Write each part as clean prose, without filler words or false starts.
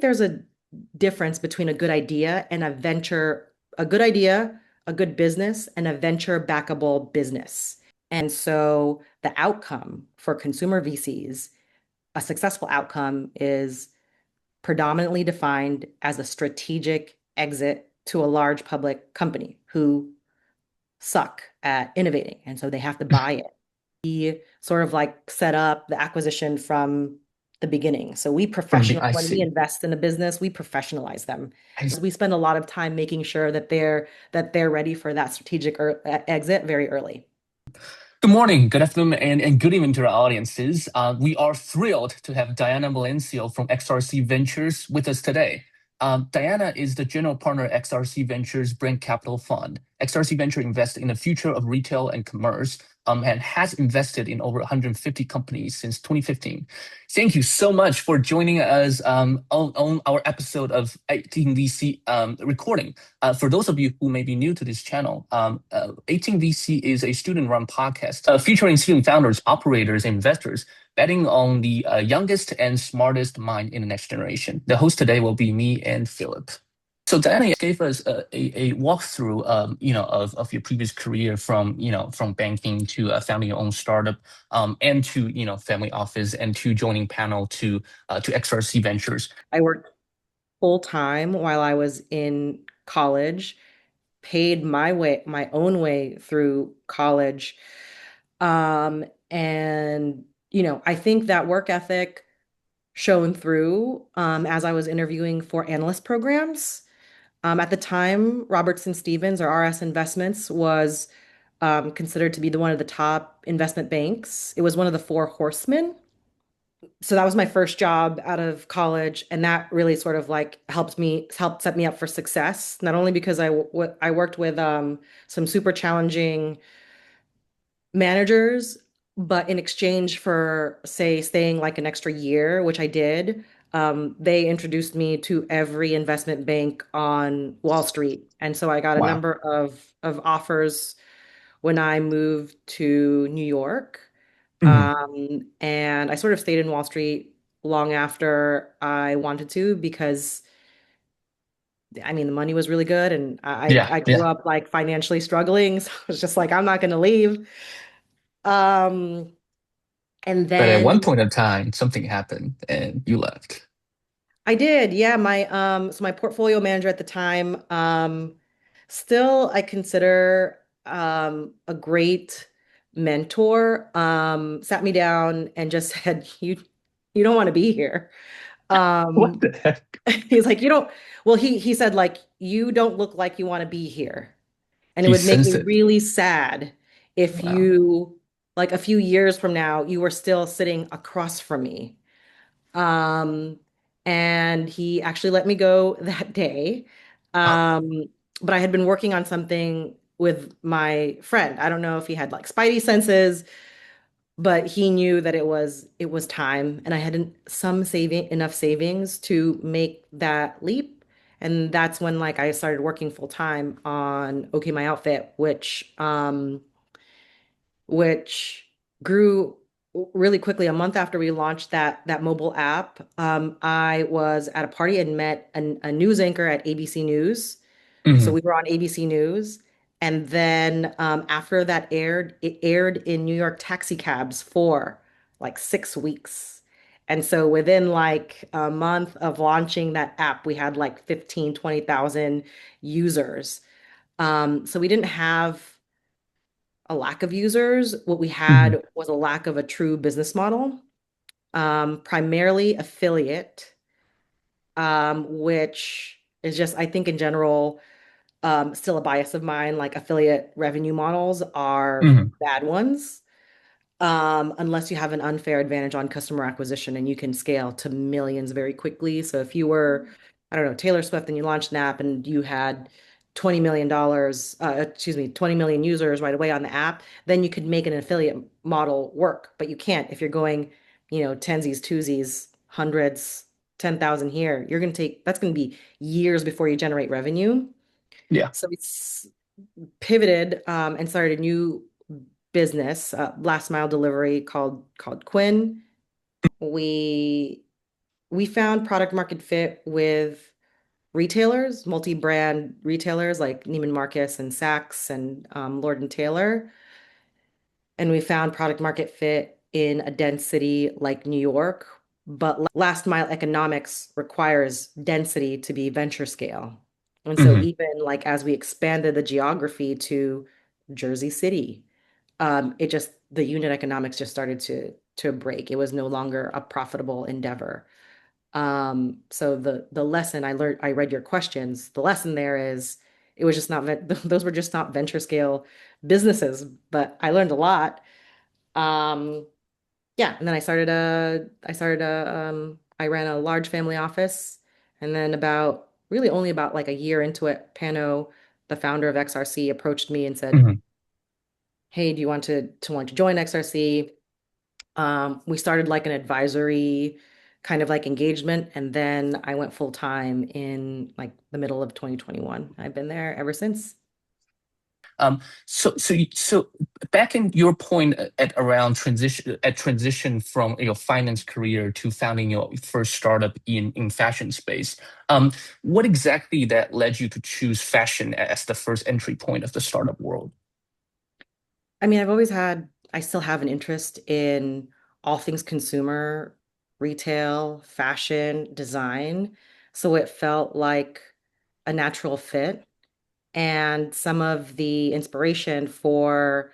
there's a difference between a good idea and a good idea, a good business, and a venture-backable business. And so the outcome for consumer VCs, a successful outcome is predominantly defined as a strategic exit to a large public company who suck at innovating. And so they have to buy it. We sort of like set up the acquisition from the beginning. So I when we see. invest in a business, we professionalize them. I see. We spend a lot of time making sure that they're ready for that strategic exit very early. Good morning, good afternoon, and good evening to our audiences. We are thrilled to have Diana Melencio from XRC Ventures with us today. Diana is the general partner at XRC Ventures Brand Capital Fund. XRC Venture invests in the future of retail and commerce, and has invested in over 150 companies since 2015. Thank you so much for joining us on our episode of 18VC recording. For those of you who may be new to this channel, 18VC is a student-run podcast featuring student founders, operators, and investors betting on the youngest and smartest mind in the next generation. The host today will be me and Philip. So Diana gave us a walkthrough, of your previous career from banking to founding your own startup, and to family office and to joining panel to XRC Ventures. I worked full time while I was in college, paid my own way through college. And I think that work ethic shone through as I was interviewing for analyst programs. At the time, Robertson Stephens or RS Investments was considered to be one of the top investment banks. It was one of the four horsemen. So that was my first job out of college, and that really sort of like helped set me up for success. Not only because I worked with some super challenging managers, but in exchange for, say, staying like an extra year, which I did, they introduced me to every investment bank on Wall Street. And so I got a Wow. number of offers when I moved to New York. Mhm. And I sort of stayed in Wall Street long after I wanted to because I mean the money was really good and Yeah, I grew yeah. up like financially struggling. So I was just like, I'm not gonna leave. Um, and But at one then point of time, something happened and you left. I did, yeah. My portfolio manager at the time, still I consider a great mentor, sat me down and just said, you don't want to be here. What Um, the heck? he's like, you don't, well, he said, like, you don't look like you want to be here. And it He would make me sensed it. really sad if Wow. you, like a few years from now, you were still sitting across from me. Um, and he actually let me go that day. Um, but I had been working on something with my friend. I don't know if he had like spidey senses, but he knew that it was time, and I had enough savings to make that leap. And that's when like I started working full time on OKMyOutfit, which grew really quickly. A month after we launched that mobile app, I was at a party and met a news anchor at ABC News. So Mhm. we were on ABC News. And then after that aired, it aired in New York taxi cabs for like 6 weeks. And so within like a month of launching that app, we had like 15, 20,000 users. So we didn't have a lack of users. What we Mhm. had was a lack of a true business model, primarily affiliate, which is just, I think in general, still a bias of mine. Like affiliate revenue models are Mhm. bad ones, unless you have an unfair advantage on customer acquisition and you can scale to millions very quickly. So if you were, I don't know, Taylor Swift and you launched an app and you had $20 million, 20 million users right away on the app, then you could make an affiliate model work. But you can't if you're going, tensies, twosies, hundreds, 10,000 here. That's going to be years before you generate revenue. Yeah. So it's pivoted and started a new business, last mile delivery called Quinn. We we found product market fit with retailers, multi-brand retailers like Neiman Marcus and Saks and Lord and Taylor. And we found product market fit in a dense city like New York. But last mile economics requires density to be venture scale. And so Hmm. even like as we expanded the geography to Jersey City, it just the unit economics just started to break. It was no longer a profitable endeavor. So the lesson I learned, I read your questions. The lesson there is it was just not those were just not venture scale businesses, but I learned a lot. Um, yeah, and then I ran a large family office, and then about really only about like a year into it, Pano, the founder of XRC, approached me and said, Hmm. "Hey, do you want to join XRC?" We started like an advisory kind of like engagement, and then I went full time in like the middle of 2021. I've been there ever since. So back in your point at around transition from your finance career to founding your first startup in fashion space, what exactly that led you to choose fashion as the first entry point of the startup world? I mean, I still have an interest in all things consumer, retail, fashion, design. So it felt like a natural fit. And some of the inspiration for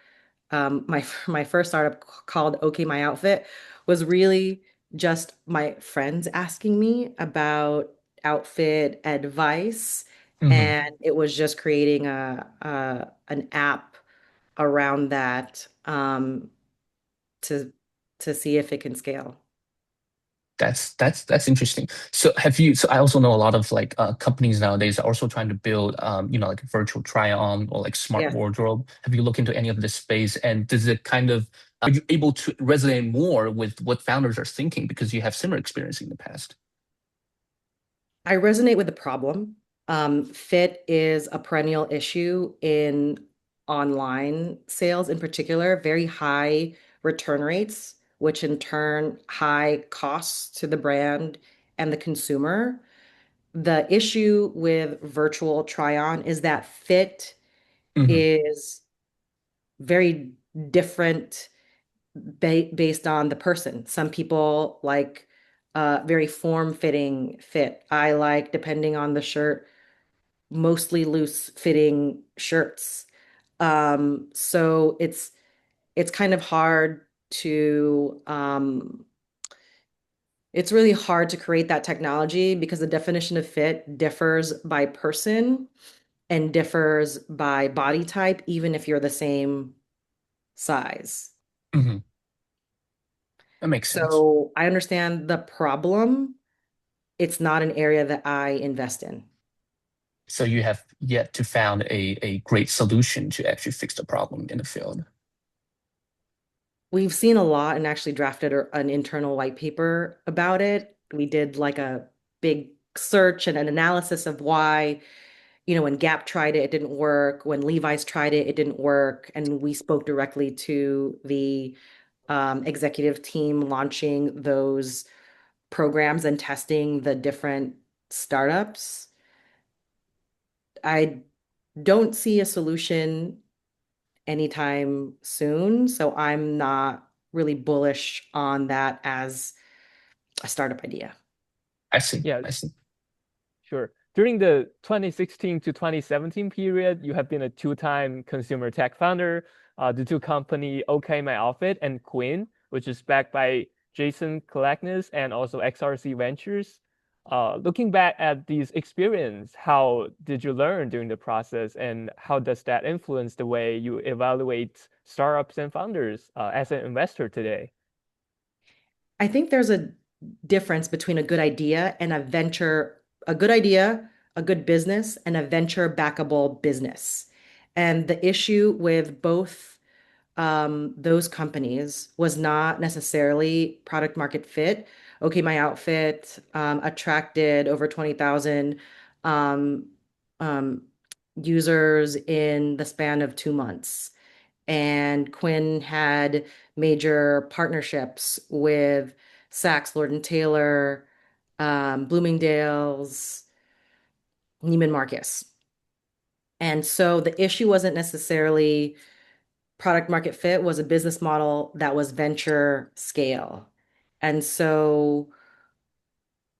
my first startup called OKMyOutfit was really just my friends asking me about outfit advice, Hmm. and it was just creating an app around that to see if it can scale. That's interesting. So have you? So I also know a lot of like companies nowadays are also trying to build like a virtual try on or like smart Yeah. wardrobe. Have you looked into any of this space? And does it kind of are you able to resonate more with what founders are thinking because you have similar experience in the past? I resonate with the problem. Fit is a perennial issue in online sales in particular, very high return rates, which in turn high costs to the brand and the consumer. The issue with virtual try-on is that fit Hmm. is very different based on the person. Some people like very form-fitting fit. I like, depending on the shirt, mostly loose fitting shirts. So it's kind of hard to it's really hard to create that technology because the definition of fit differs by person and differs by body type, even if you're the same size. Hmm. That makes sense. So I understand the problem. It's not an area that I invest in. So you have yet to found a great solution to actually fix the problem in the field. We've seen a lot and actually drafted an internal white paper about it. We did like a big search and an analysis of why, when Gap tried it, it didn't work. When Levi's tried it, it didn't work. And we spoke directly to the executive team launching those programs and testing the different startups. I don't see a solution anytime soon, so I'm not really bullish on that as a startup idea. I see. Yeah, I see. sure. During the 2016 to 2017 period, you have been a two-time consumer tech founder. The two company OKMyOutfit and Quinn, which is backed by Jason Calacanis and also XRC Ventures. Looking back at these experience, how did you learn during the process, and how does that influence the way you evaluate startups and founders as an investor today? I think there's a difference between a good idea and a good idea, a good business, and a venture-backable business. And the issue with both those companies was not necessarily product market fit. Okay, my outfit attracted over 20,000 um, um, users in the span of 2 months. And Quinn had major partnerships with Saks, Lord and Taylor, Bloomingdale's, Neiman Marcus. And so the issue wasn't necessarily product market fit, was a business model that was venture scale. And so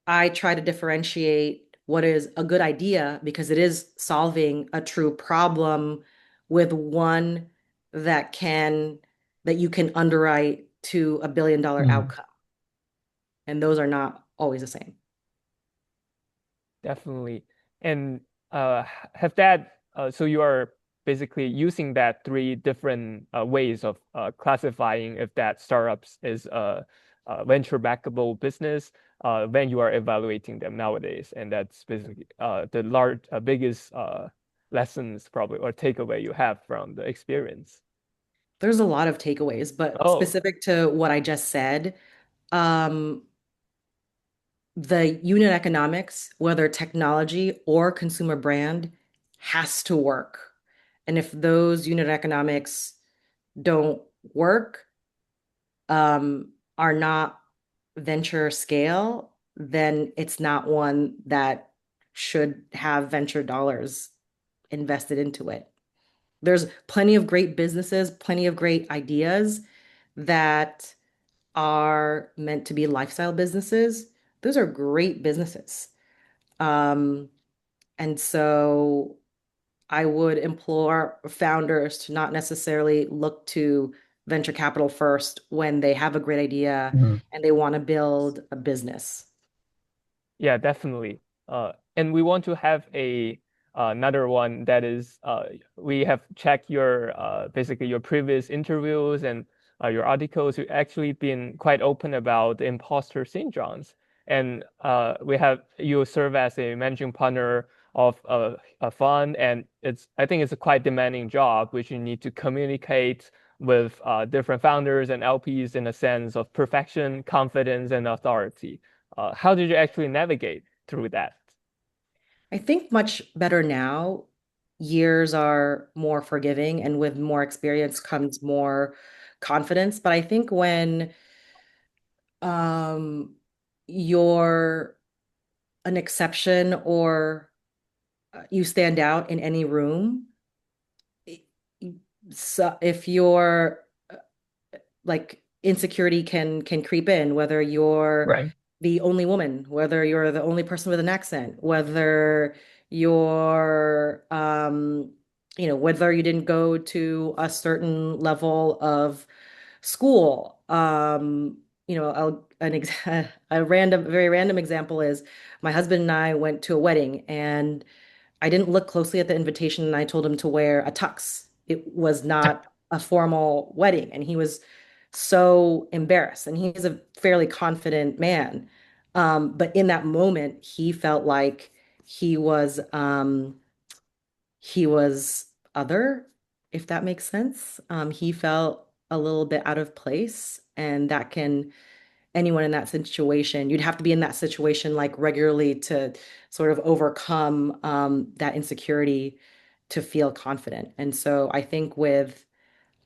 I try to differentiate what is a good idea because it is solving a true problem with one that can that you can underwrite to $1 billion Mm. outcome. And those are not always the same. Definitely. And have that, so you are basically using that three different ways of classifying if that startups is a venture-backable business when you are evaluating them nowadays. And that's basically the biggest lessons probably or takeaway you have from the experience. There's a lot of takeaways, but Oh, specific to what I just said, um, the unit economics, whether technology or consumer brand, has to work. And if those unit economics don't work, are not venture scale, then it's not one that should have venture dollars invested into it. There's plenty of great businesses, plenty of great ideas that are meant to be lifestyle businesses. Those are great businesses. Um, and so I would implore founders to not necessarily look to venture capital first when they have a great idea Mm. and they want to build a business. yeah, definitely. And we want to have another one that is we have checked your basically your previous interviews and your articles. You've actually been quite open about the imposter syndromes, and we have you serve as a managing partner of a fund, and it's I think it's a quite demanding job, which you need to communicate with different founders and LPs in a sense of perfection, confidence, and authority. How did you actually navigate through that? I think much better now. Years are more forgiving, and with more experience comes more confidence. But I think when um, you're an exception or you stand out in any room, so if you're like insecurity can creep in, whether you're Right. the only woman, whether you're the only person with an accent, whether you're whether you didn't go to a certain level of school. A very random example is my husband and I went to a wedding and I didn't look closely at the invitation and I told him to wear a tux. It was not a formal wedding, and he was so embarrassed. And he's a fairly confident man. But in that moment, he felt like he was um, he was other, if that makes sense. He felt a little bit out of place, and that can anyone in that situation, you'd have to be in that situation like regularly to sort of overcome that insecurity to feel confident. And so I think with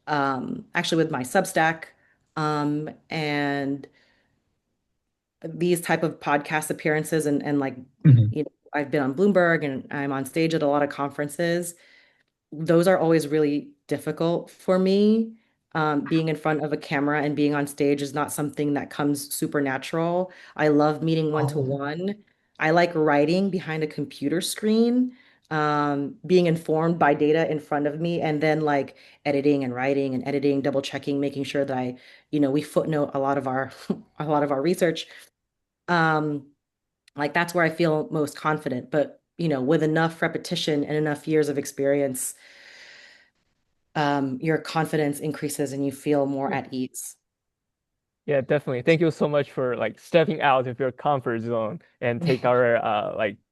actually with my Substack and these type of podcast appearances and like Mhm. I've been on Bloomberg and I'm on stage at a lot of conferences. Those are always really difficult for me. Being in front of a camera and being on stage is not something that comes super natural. I love meeting one to Oh. one. I like writing behind a computer screen, being informed by data in front of me, and then like editing and writing and editing, double checking, making sure that we footnote a lot of our a lot of our research. Um, like that's where I feel most confident. But with enough repetition and enough years of experience, your confidence increases and you feel more Yeah. at ease. Yeah, definitely. Thank you so much for like stepping out of your comfort zone and take our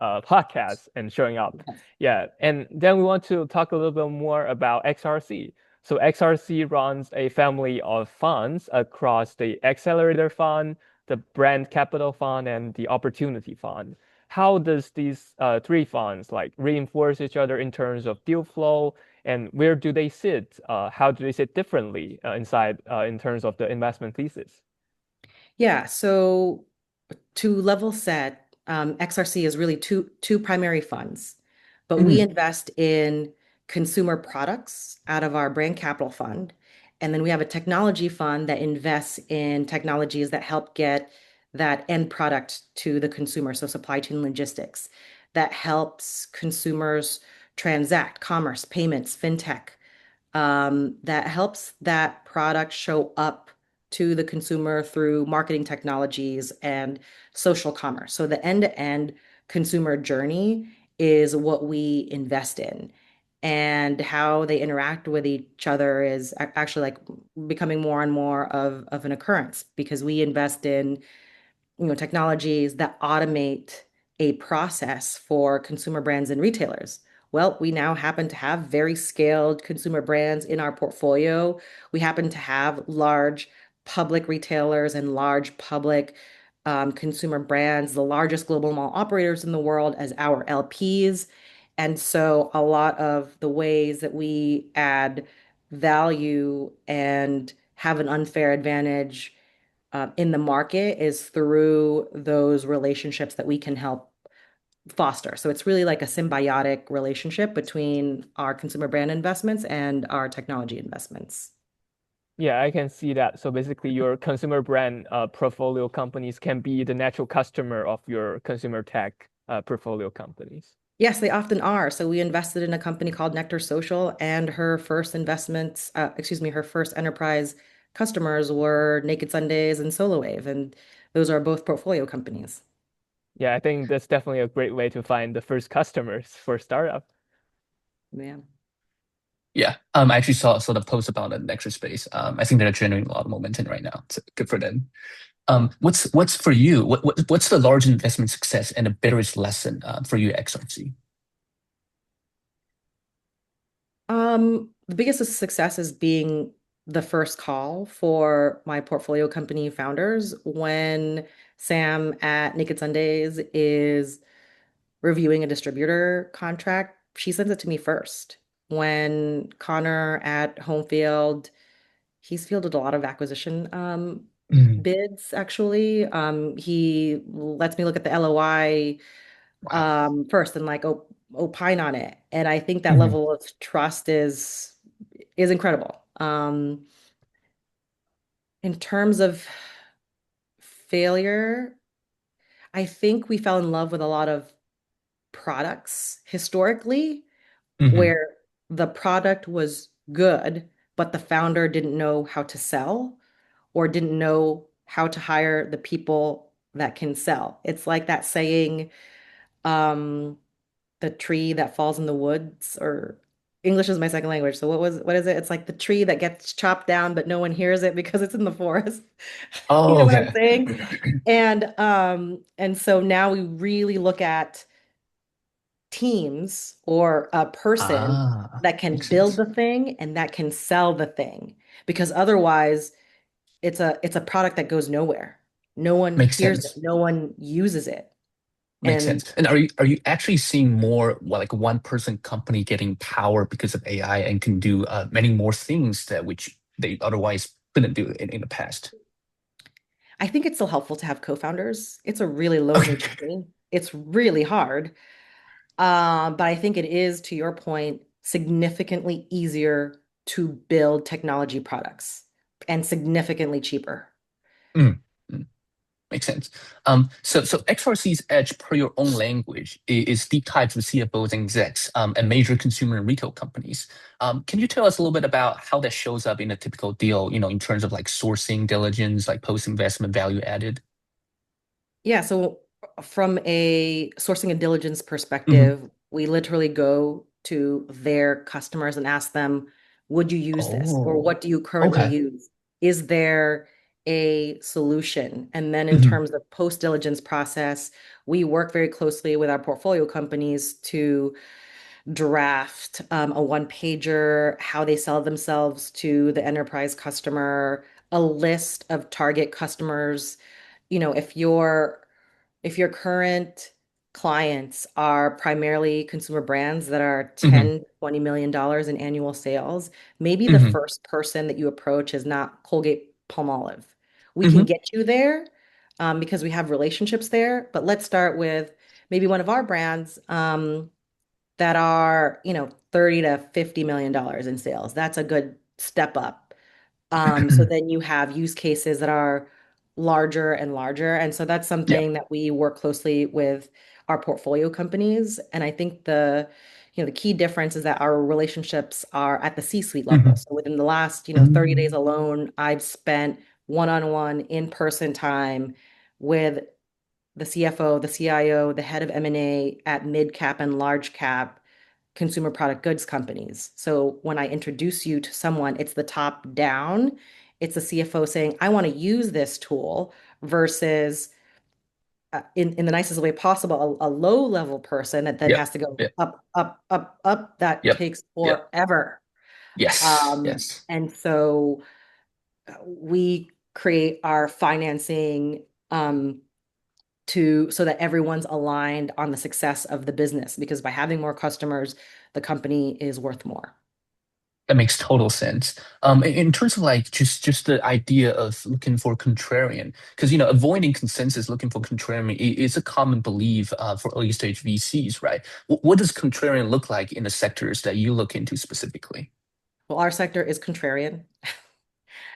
podcast and showing up. Yes. Yeah, and then we want to talk a little bit more about XRC. So XRC runs a family of funds across the Accelerator Fund, the Brand Capital Fund, and the Opportunity Fund. How does these three funds like reinforce each other in terms of deal flow, and where do they sit? How do they sit differently inside in terms of the investment thesis? Yeah, so to level set, XRC is really two primary funds, but we Mm, invest in consumer products out of our brand capital fund. And then we have a technology fund that invests in technologies that help get that end product to the consumer. So supply chain logistics that helps consumers transact, commerce, payments, fintech, that helps that product show up to the consumer through marketing technologies and social commerce. So the end-to-end consumer journey is what we invest in. And how they interact with each other is actually like becoming more and more of an occurrence because we invest in technologies that automate a process for consumer brands and retailers. Well, we now happen to have very scaled consumer brands in our portfolio. We happen to have large public retailers and large public consumer brands, the largest global mall operators in the world as our LPs. And so a lot of the ways that we add value and have an unfair advantage in the market is through those relationships that we can help foster. So it's really like a symbiotic relationship between our consumer brand investments and our technology investments. Yeah, I can see that. So basically, your consumer brand portfolio companies can be the natural customer of your consumer tech portfolio companies. Yes, they often are. So we invested in a company called Nectar Social, and her first investments, excuse me, her first enterprise customers were Naked Sundays and SolaWave, and those are both portfolio companies. Yeah, I think that's definitely a great way to find the first customers for startup. Yeah. yeah. I actually saw the post about the Nectar space. I think they're generating a lot of momentum right now. So good for them. What's for you? What's the large investment success and the bitterest lesson for you at XRC? The biggest success is being the first call for my portfolio company founders when Sam at Naked Sundays is reviewing a distributor contract. She sends it to me first. When Connor at Homefield, he's fielded a lot of acquisition Mm, bids, actually. He lets me look at the LOI wow. first and like opine on it. And I think that Mhm, level of trust is incredible. In terms of failure, I think we fell in love with a lot of products historically mhm. where the product was good, but the founder didn't know how to sell or didn't know how to hire the people that can sell. It's like that saying, um, the tree that falls in the woods, or English is my second language. So what is it? It's like the tree that gets chopped down, but no one hears it because it's in the forest. You Oh, know what I'm okay. saying? And so now we really look at teams or a person Ah, that can makes build sense. the thing and that can sell the thing. Because otherwise it's a product that goes nowhere. No one Makes hears it, sense. no one uses it. Makes And sense. And are you actually seeing more like one person company getting power because of AI and can do many more things that which they otherwise couldn't do in the past? I think it's still helpful to have co-founders. It's a really lonely Okay. journey. It's really hard. But I think it is, to your point, significantly easier to build technology products and significantly cheaper. Mm, mm, makes sense. So XRC's edge, per your own language, is deep dives with CFOs and execs and major consumer and retail companies. Can you tell us a little bit about how that shows up in a typical deal, in terms of like sourcing, diligence, like post-investment value added? Yeah, so from a sourcing and diligence Hmm. perspective, we literally go to their customers and ask them, would you use this? Or Oh, what do you currently okay. use? Is there a solution? And then in Hmm. terms of post-diligence process, we work very closely with our portfolio companies to draft a one pager, how they sell themselves to the enterprise customer, a list of target customers. If your current clients are primarily consumer brands that are Hmm. 10, $20 million in annual sales, maybe the Hmm. first person that you approach is not Colgate Palmolive. We can Hmm. get you there, because we have relationships there. But let's start with maybe one of our brands that are, 30 to $50 million in sales. That's a good step up. So then you have use cases that are larger and larger. And so that's Yeah. something that we work closely with our portfolio companies. And I think the key difference is that our relationships are at the C-suite level. Mhm. So within the last, 30 days Mm. alone, I've spent one-on-one in-person time with the CFO, the CIO, the head of M&A at mid cap and large cap consumer product goods companies. So when I introduce you to someone, it's the top down. It's the CFO saying, I want to use this tool versus in the nicest way possible, a low level person that then Yep. has to go Yep. up, up, up, up. That Yep. takes Yep. forever. Yes. Yes. And so we create our financing so that everyone's aligned on the success of the business because by having more customers, the company is worth more. That makes total sense. In terms of like just the idea of looking for contrarian, because avoiding consensus, looking for contrarian is a common belief for early stage VCs, right? What does contrarian look like in the sectors that you look into specifically? Well, our sector is contrarian. It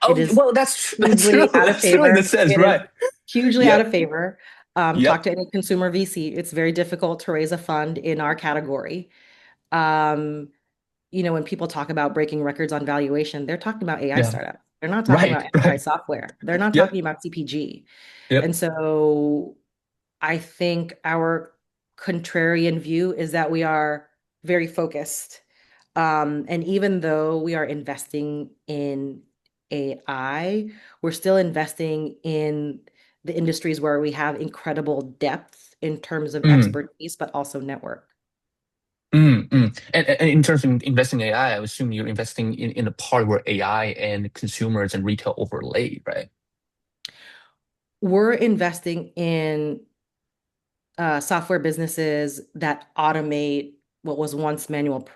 Oh, is well, that's true. hugely out of That's true in the favor. sense, It is right? hugely out of Yep. favor. Talk Yep. to any consumer VC. It's very difficult to raise a fund in our category. Um, when people talk about breaking records on valuation, they're talking about AI Yeah. startups. They're not talking about Right. enterprise Right. software. They're not talking Yep. about CPG. And Yep. so I think our contrarian view is that we are very focused. And even though we are investing in AI, we're still investing in the industries where we have incredible depth in terms of Mm, expertise, but also network. And in terms of investing in AI, I assume you're investing in a part where AI and consumers and retail overlay, right? We're investing in software businesses that automate what was once manual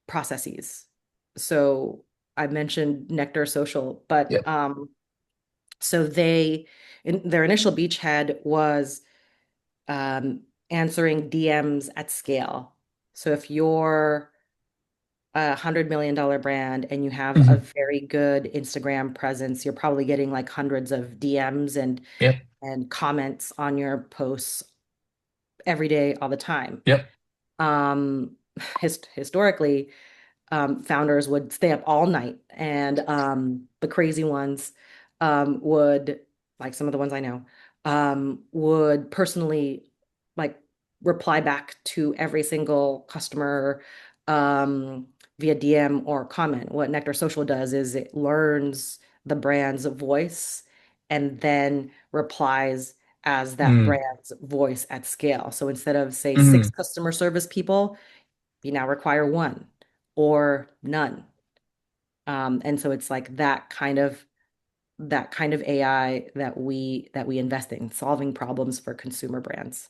processes. So I mentioned Nectar Social, but Yep. so their initial beachhead was um, answering DMs at scale. So if you're $100 million brand and you have a Hmm. very good Instagram presence, you're probably getting like hundreds of DMs Yep. and comments on your posts every day, all the time. Yep. Um, Historically, founders would stay up all night, and the crazy ones would, like some of the ones I know, would personally like reply back to every single customer via DM or comment. What Nectar Social does is it learns the brand's voice and then replies as that Mm, brand's voice at scale. So instead of, say, six mm. customer service people, you now require one or none. And so it's like that kind of AI that we invest in, solving problems for consumer brands.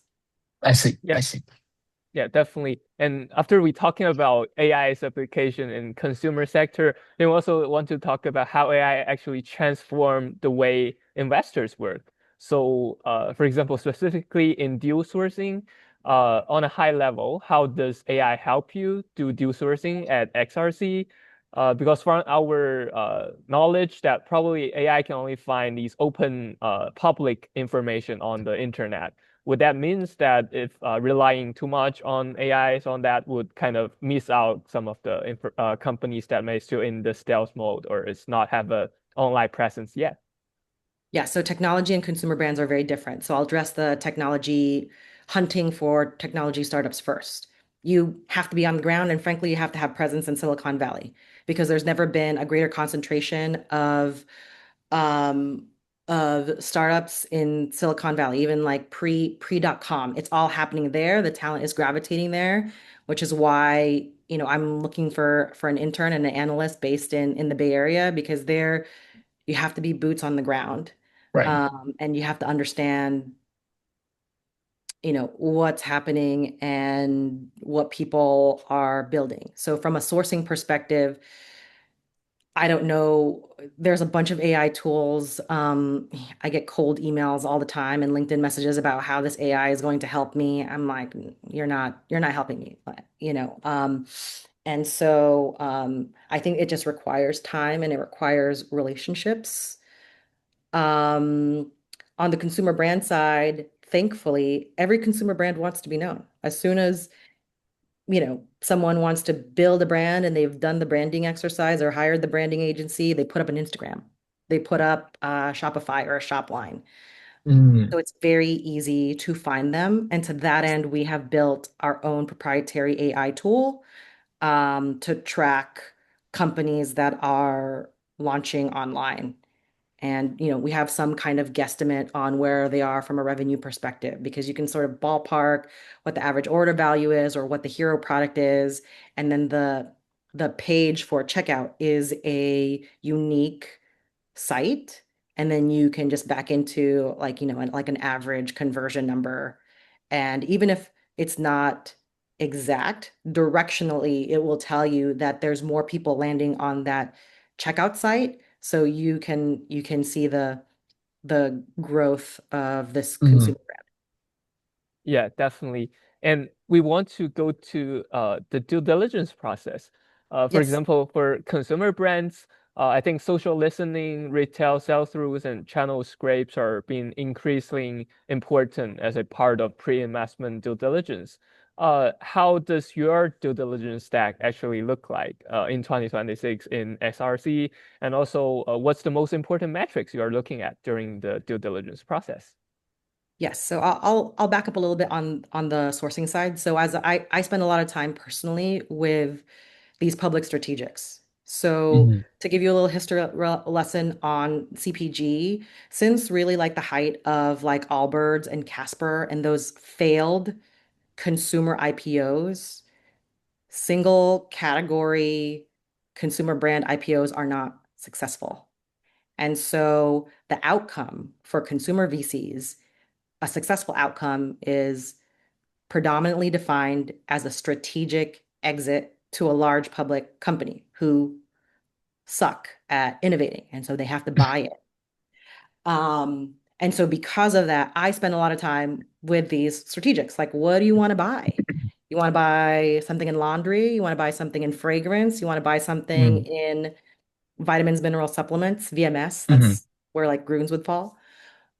I see. Yeah, I see. yeah, definitely. And after we talking about AI's application in consumer sector, then we also want to talk about how AI actually transform the way investors work. So, for example, specifically in deal sourcing, on a high level, how does AI help you do deal sourcing at XRC? Because from our knowledge, that probably AI can only find these open public information on the internet. Would that means that if relying too much on AIs on that would kind of miss out some of the companies that may still in the stealth mode or is not have a online presence yet? Yeah, so technology and consumer brands are very different. So I'll address the technology hunting for technology startups first. You have to be on the ground, and frankly, you have to have presence in Silicon Valley because there's never been a greater concentration um, of startups in Silicon Valley, even like pre.com. It's all happening there. The talent is gravitating there, which is why, I'm looking for an intern and an analyst based in the Bay Area because there you have to be boots on the ground. Right. And you have to understand, what's happening and what people are building. So from a sourcing perspective, I don't know. There's a bunch of AI tools. I get cold emails all the time and LinkedIn messages about how this AI is going to help me. I'm like, you're not helping me, you know. And so I think it just requires time and it requires relationships. Um, on the consumer brand side, thankfully, every consumer brand wants to be known. As soon as someone wants to build a brand and they've done the branding exercise or hired the branding agency, they put up an Instagram. They put up Shopify or a shop line. Mm, So it's very easy to find them. And to that end, we have built our own proprietary AI tool to track companies that are launching online. And, we have some kind of guesstimate on where they are from a revenue perspective because you can sort of ballpark what the average order value is or what the hero product is. And then the page for checkout is a unique site. And then you can just back into like, like an average conversion number. And even if it's not exact, directionally, it will tell you that there's more people landing on that checkout site. So you can see the growth of this mm, consumer brand. Yeah, definitely. And we want to go to the due diligence process. For Yes. example, for consumer brands, I think social listening, retail sell-throughs, and channel scrapes are being increasingly important as a part of pre-investment due diligence. How does your due diligence stack actually look like in 2026 in XRC? And also, what's the most important metrics you are looking at during the due diligence process? Yes. So I'll back up a little bit on the sourcing side. So as I spend a lot of time personally with these public strategics. So mm, to give you a little history lesson on CPG, since really like the height of like Allbirds and Casper and those failed consumer IPOs, single category consumer brand IPOs are not successful. And so the outcome for consumer VCs, a successful outcome is predominantly defined as a strategic exit to a large public company who suck at innovating. And so they have to buy it. And so because of that, I spend a lot of time with these strategics. Like, what do you want to buy? You want to buy something in laundry? You want to buy something in fragrance? You want to buy something mm, in vitamins, mineral supplements, VMS? mm, That's where like Grooms would fall.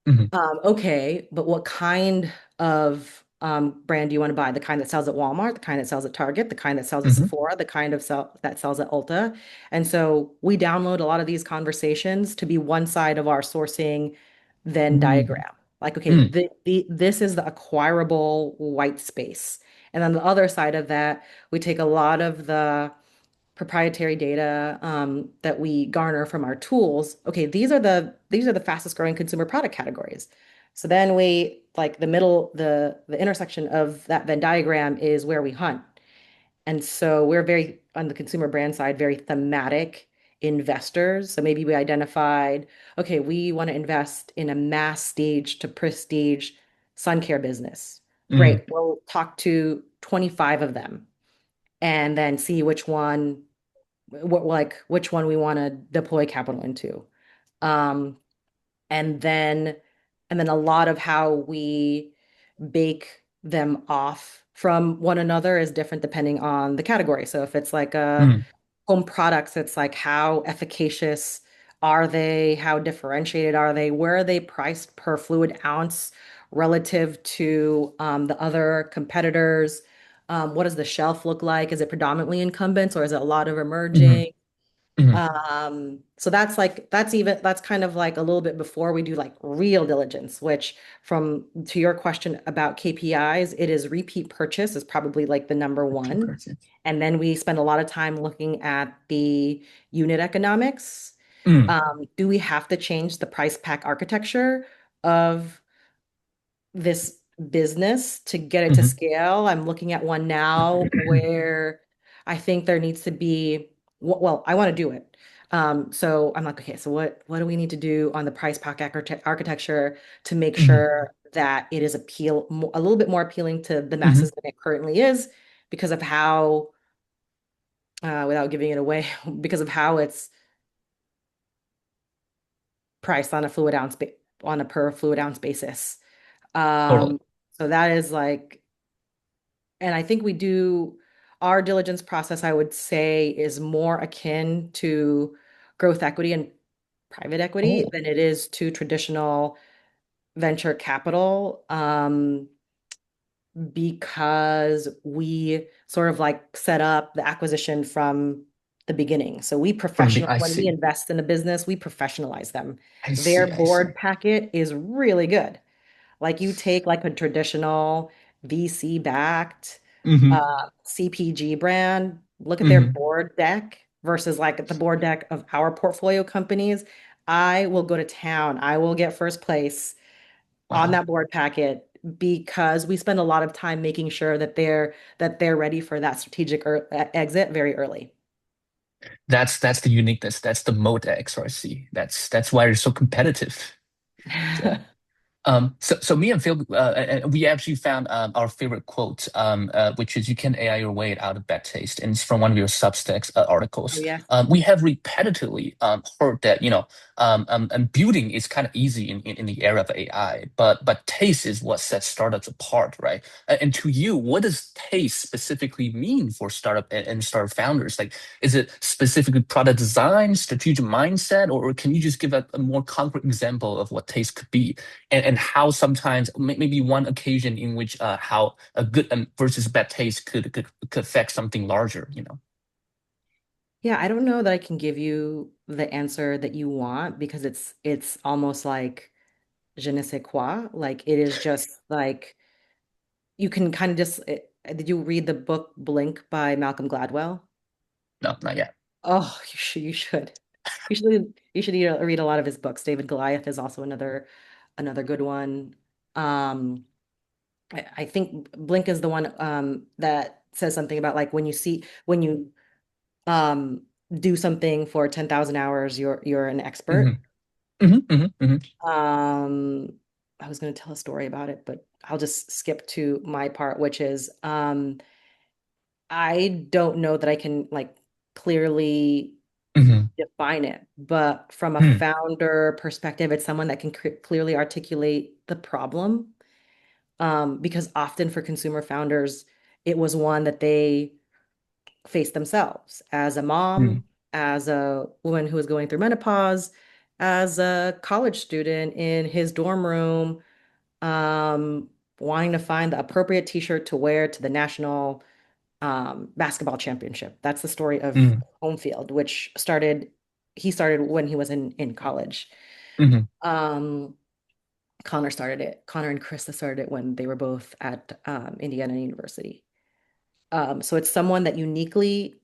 mm, Okay, but what kind of brand do you want to buy? The kind that sells at Walmart, the kind that sells at Target, the kind that sells at mm, Sephora, the kind of that sells at Ulta. And so we download a lot of these conversations to be one side of our sourcing Venn mm, diagram. Like, okay, mm, this is the acquirable white space. And on the other side of that, we take a lot of the proprietary data that we garner from our tools. Okay, these are the fastest growing consumer product categories. So then we like the intersection of that Venn diagram is where we hunt. And so we're very on the consumer brand side, very thematic investors. So maybe we identified, okay, we want to invest in a mass stage to prestige sun care business. mm, Great. We'll talk to 25 of them and then see which one we want to deploy capital into. Um, and then a lot of how we bake them off from one another is different depending on the category. So if it's like a mm, home products, it's like how efficacious are they? How differentiated are they? Where are they priced per fluid ounce relative to the other competitors? What does the shelf look like? Is it predominantly incumbents or is it a lot of mm, emerging? mm, So that's kind of like a little bit before we do like real diligence, which from to your question about KPIs, it is repeat purchase is probably like the number one. And then we spend a lot of time looking at the unit economics. mm, Do we have to change the price pack architecture of this business to get it to mm, scale? I'm looking at one now where I think there needs to be, well, I want to do it. So I'm like, okay, so what do we need to do on the price pack architecture to make mm, sure that it is a little bit more appealing to the mm, masses than it currently is because of how, without giving it away, because of how it's priced on a on a per fluid ounce basis. Totally. So that is like, and I think we do our diligence process, I would say, is more akin to growth equity and private equity Oh, than it is to traditional venture capital. Because we sort of like set up the acquisition from the beginning. So I when we see. invest in a business, we professionalize them. I Their see. I see. board packet is really good. Like you take like a traditional VC backed Hmm. CPG brand, look at their Hmm. board deck versus like the board deck of our portfolio companies. I will go to town. I will get first place on Wow. that board packet because we spend a lot of time making sure that they're ready for that strategic exit very early. That's the uniqueness. That's the moat at XRC. That's why you're so competitive. So. So me and Phil, we actually found our favorite quote, which is "You can AI your way out of bad taste," and it's from one of your Substacks Oh articles. yes. We have repetitively heard that and building is kind of easy in the era of AI, but taste is what sets startups apart, right? And to you, what does taste specifically mean for startup and startup founders? Like, is it specifically product design, strategic mindset, or can you just give a more concrete example of what taste could be? And how sometimes maybe one occasion in which how a good versus bad taste could affect something larger, you know? Yeah, I don't know that I can give you the answer that you want because it's almost like je ne sais quoi. Like it is just like you can kind of did you read the book Blink by Malcolm Gladwell? No, not yet. Oh, you should. You should. You should read a lot of his books. David Goliath is also another good one. Um, I think Blink is the one that says something about like when you um do something for 10,000 hours, you're an expert. Hmm. Hmm. Hmm. Hmm. I was going to tell a story about it, but I'll just skip to my part, which is I don't know that I can like clearly Hmm. define it, but from a Hmm. founder perspective, it's someone that can clearly articulate the problem. Because often for consumer founders, it was one that they faced themselves as a Hmm. mom, as a woman who was going through menopause, as a college student in his dorm room, um, wanting to find the appropriate t-shirt to wear to the national basketball championship. That's the story of Hmm. Homefield, which he started when he was in college. Hmm. Um, Connor started it. Connor and Krista started it when they were both at Indiana University. So it's someone that uniquely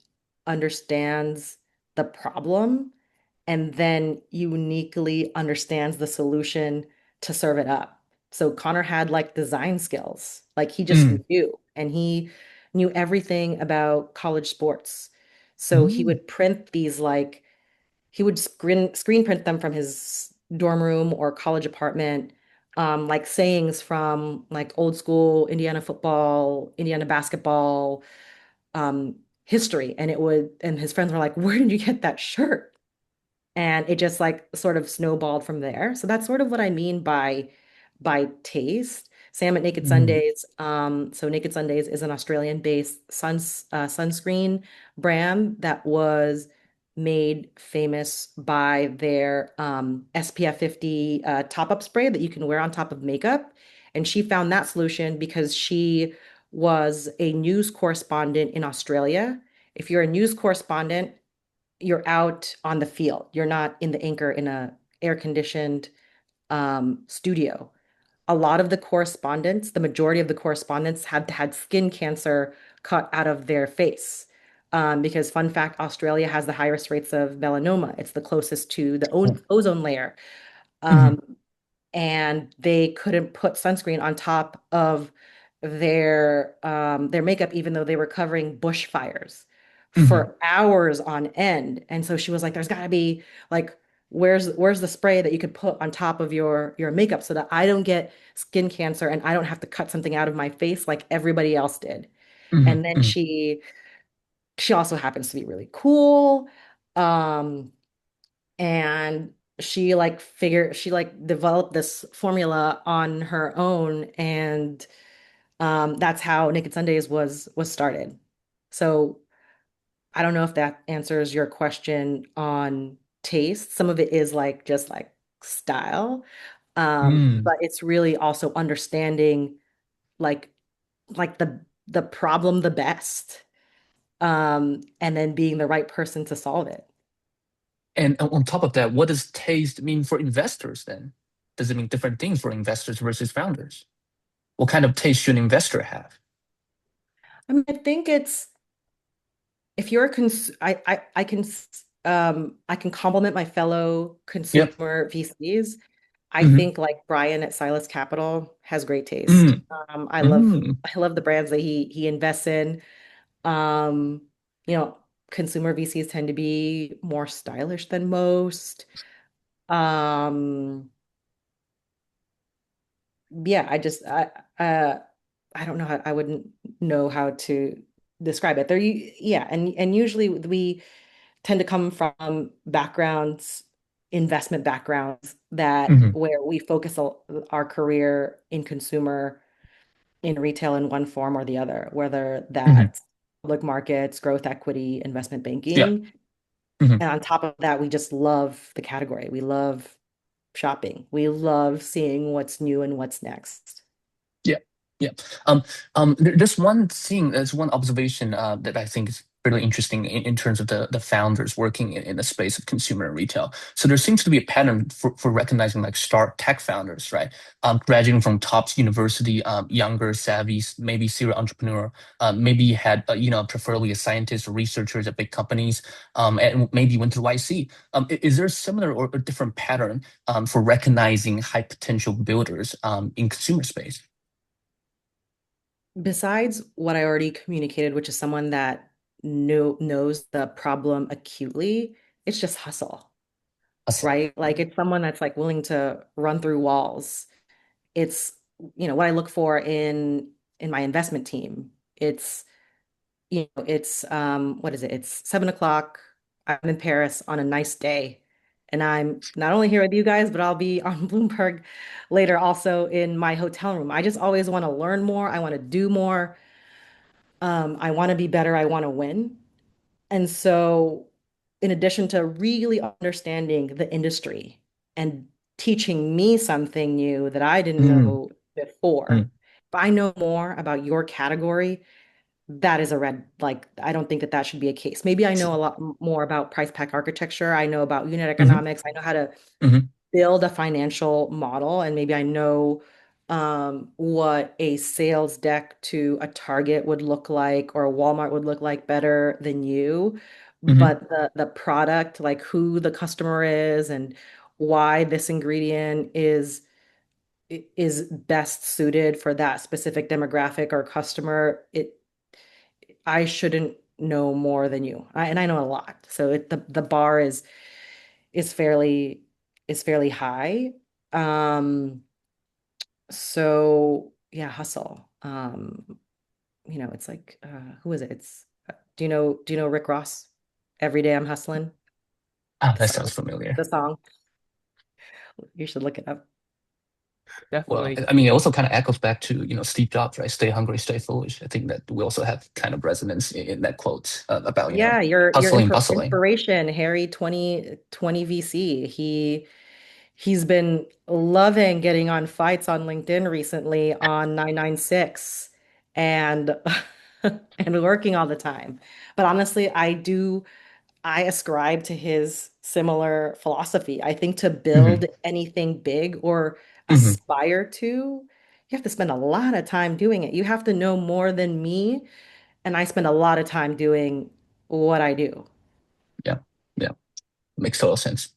understands the problem and then uniquely understands the solution to serve it up. So Connor had like design skills, like he just Hmm. knew, and he knew everything about college sports. So he Hmm. would print these like he would screen print them from his dorm room or college apartment, like sayings from like old school Indiana football, Indiana basketball, history. And his friends were like, "Where did you get that shirt?" And it just like sort of snowballed from there. So that's sort of what I mean by taste. Sam at Naked Hmm. Sundays. So Naked Sundays is an Australian-based sunscreen brand that was made famous by their SPF 50 top-up spray that you can wear on top of makeup. And she found that solution because she was a news correspondent in Australia. If you're a news correspondent, you're out on the field. You're not in the anchor in a air-conditioned studio. A lot of the correspondents, the majority of the correspondents had skin cancer cut out of their face. Because fun fact, Australia has the highest rates of melanoma. It's the closest to the Oh. ozone layer. Hmm. Um, and they couldn't put sunscreen on top of their makeup, even though they were covering bushfires Hmm. for hours on end. And so she was like, "There's got to be like, where's the spray that you could put on top of your makeup so that I don't get skin cancer and I don't have to cut something out of my face like everybody else did." Hmm. And then Hmm. she also happens to be really cool. Um, and she like developed this formula on her own, and that's how Naked Sundays was started. So I don't know if that answers your question on taste. Some of it is like just like style, Mm. but it's really also understanding like the problem the best, and then being the right person to solve it. And on top of that, what does taste mean for investors then? Does it mean different things for investors versus founders? What kind of taste should an investor have? I mean, I think it's if you're a I can compliment my fellow Yep. consumer VCs. I Mm-hmm. think like Brian at Silas Capital has great taste. Mm. Mm. I love the brands that he invests in. Um, you know, consumer VCs tend to be more stylish than most. Um, yeah, uh I don't know how I wouldn't know how to describe it. Yeah, and usually we tend to come from backgrounds, investment backgrounds that Mm-hmm. where we focus our career in consumer, in retail in one form or the other, whether Mm-hmm. that's public markets, growth equity, investment Yeah. banking. Mm-hmm. And on top of that, we just love the category. We love shopping. We love seeing what's new and what's next. Yeah, yeah. There's one thing, there's one observation that I think is really interesting in terms of the founders working in the space of consumer and retail. So there seems to be a pattern for recognizing like star tech founders, right? Graduating from Tufts University, younger, savvy, maybe serial entrepreneur, maybe had preferably a scientist or researchers at big companies, and maybe went to YC. Is there a similar or a different pattern for recognizing high potential builders in consumer space? Besides what I already communicated, which is someone that knows the problem acutely, it's just hustle, Awesome. right? Like it's someone that's like willing to run through walls. It's, what I look for in my investment team. It's, it's what is it? It's 7 o'clock. I'm in Paris on a nice day. And I'm not only here with you guys, but I'll be on Bloomberg later also in my hotel room. I just always want to learn more. I want to do more. I want to be better. I want to win. And so, in addition to really understanding the industry and teaching me something new that I didn't Mm, know before, mm, if I know more about your category, that is a red, like, I don't think that that should be a case. Maybe I know a lot more about price pack architecture. I know about unit mhm, economics. I know how to mhm, build a financial model, and maybe I know what a sales deck to a Target would look like or a Walmart would look like better than you. mhm, But the product, like who the customer is and why this ingredient is best suited for that specific demographic or customer, I shouldn't know more than you. And I know a lot. So the bar is fairly is fairly high. Um, so yeah, hustle. It's like who is it? It's do you know Rick Ross? Every day I'm hustling. Ah, The that sounds song. familiar. The song. You should look it up. Well, Definitely. I mean, it also kind of echoes back to, Steve Jobs, right? Stay hungry, stay foolish. I think that we also have kind of resonance in that quote about, Yeah, your hustling, bustling. inspiration, Harry 2020 VC. He's been loving getting on fights on LinkedIn recently on 996 and and working all the time. But honestly, I ascribe to his similar philosophy. I think to build Hmm. anything big or Hmm. aspire to, you have to spend a lot of time doing it. You have to know more than me, and I spend a lot of time doing what I do. Yeah, yeah, makes total sense.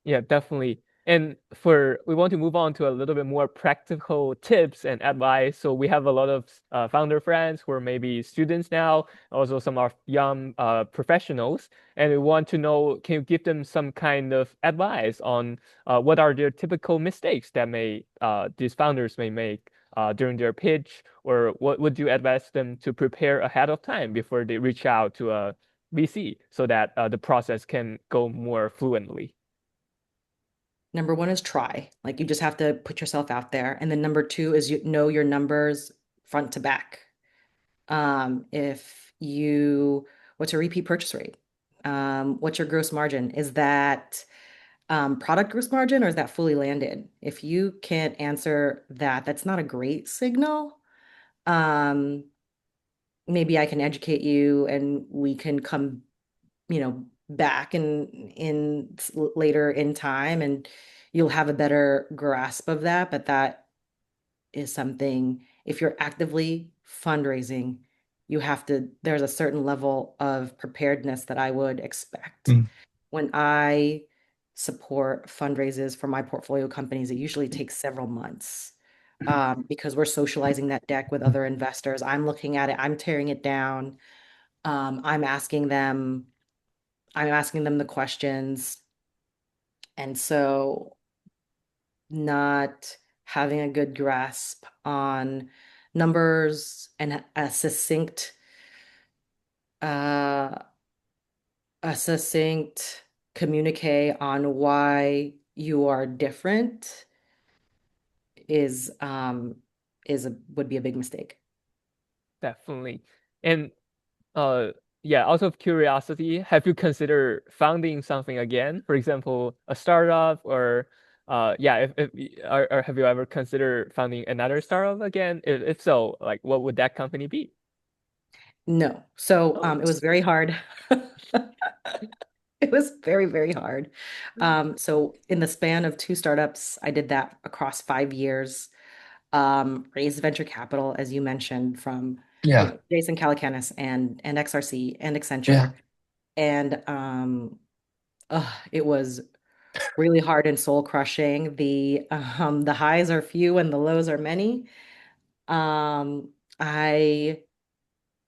Yeah, definitely. And for we want to move on to a little bit more practical tips and advice. So we have a lot of founder friends who are maybe students now, also some are young professionals, and we want to know, can you give them some kind of advice on what are their typical mistakes that may these founders may make during their pitch, or what would you advise them to prepare ahead of time before they reach out to a VC so that the process can go more fluently? Number one is try. Like you just have to put yourself out there. And then number two is you know your numbers front to back. If you, what's your repeat purchase rate? What's your gross margin? Is that product gross margin or is that fully landed? If you can't answer that, that's not a great signal. Um, Maybe I can educate you and we can come, back later in time and you'll have a better grasp of that. But that is something, if you're actively fundraising, there's a certain level of preparedness that I would expect. Mm. When I support fundraisers for my portfolio companies, it usually takes several months because we're socializing that deck with other investors. I'm looking at it, I'm tearing it down. Um, I'm asking them, I'm asking them the questions. And so not having a good grasp on numbers and uh, a succinct communique on why you are different is would be a big mistake. Definitely. And uh yeah, out of curiosity, have you considered founding something again? For example, a startup or yeah, or have you ever considered founding another startup again? If so, like what would that company be? No. So it was very hard. It was very, very hard. So in the span of two startups, I did that across 5 years. Raised venture capital, as you mentioned, from Yeah, Jason Calacanis and XRC and yeah. Accenture. And it was really hard and soul crushing. The highs are few and the lows are many. Um, I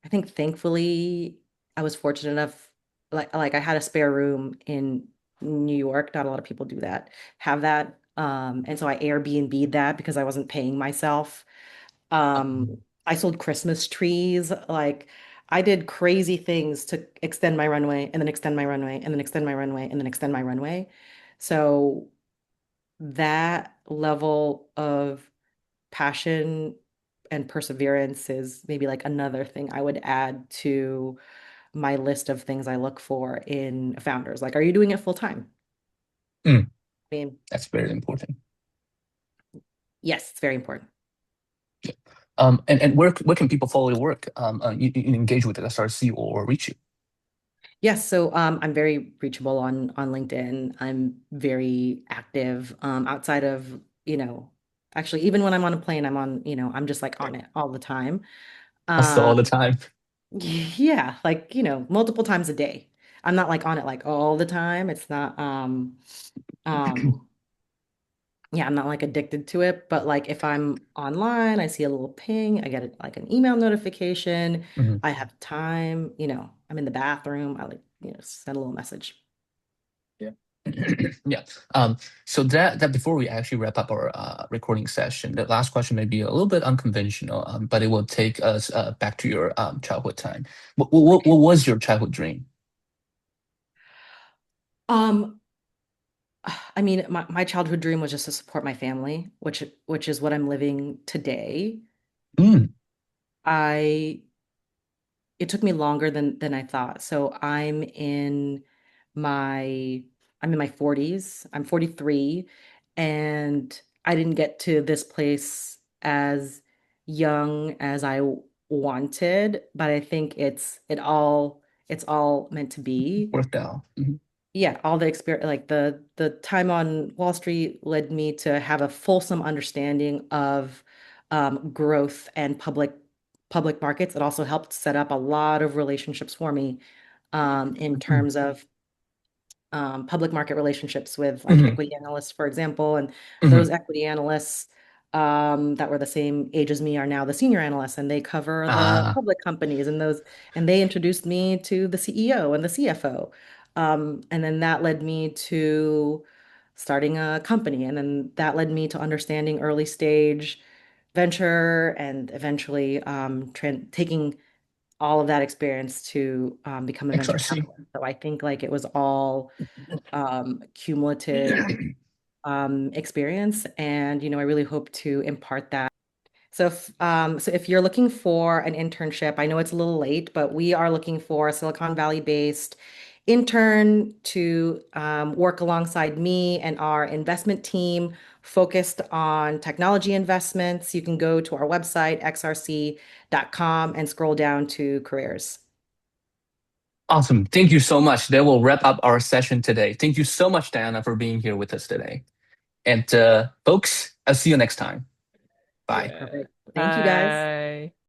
I think thankfully I was fortunate enough, like I had a spare room in New York. Not a lot of people do that, have that. And so I Airbnb'd that because I wasn't paying myself. I sold Christmas trees. Like I did crazy things to extend my runway and then extend my runway and then extend my runway and then extend my runway. So that level of passion and perseverance is maybe like another thing I would add to my list of things I look for in founders. Like, are you doing it full time? Mm, I mean, that's very important. yes, it's very important. And where can people follow your work? You engage with the SRC or reach you? Yes, so I'm very reachable on LinkedIn. I'm very active outside of, actually even when I'm on a plane, I'm just like on it all the time. Also Um, all the time. yeah, like, multiple times a day. I'm not like on it like all the time. It's not um yeah, I'm not like addicted to it, but like if I'm online, I see a little ping, I get like an email notification, Mhm. I have time, I'm in the bathroom, I like, send a little message. Yeah. Yeah. So that before we actually wrap up our recording session, the last question may be a little bit unconventional, but it will take us back to your childhood time. What was your childhood dream? Um, I mean, my childhood dream was just to support my family, which is what I'm living today. Mm, I It took me longer than I thought. So my I'm in my 40s. I'm 43 and I didn't get to this place as young as I wanted, but I think it's all meant to be. worked out. Mhm. Yeah, all the experience, like the time on Wall Street led me to have a fulsome understanding of growth and public markets. It also helped set up a lot of relationships for me in Mhm. terms of public market relationships with like Mhm. equity analysts, for example. And those Mhm. equity analysts that were the same age as me are now the senior analysts, and they cover the Ah, public companies and they introduced me to the CEO and the CFO. And then that led me to starting a company, and then that led me to understanding early stage venture and eventually taking all of that experience to become a venture XRC. capitalist. So I think like it was all cumulative experience, and I really hope to impart that. So if you're looking for an internship, I know it's a little late, but we are looking for a Silicon Valley-based intern to work alongside me and our investment team focused on technology investments. You can go to our website, xrc.com, and scroll down to careers. Awesome. Thank you so much. That will wrap up our session today. Thank you so much, Diana, for being here with us today. And folks, I'll see you next time. Bye. Yeah. Perfect. Thank you, guys. Bye.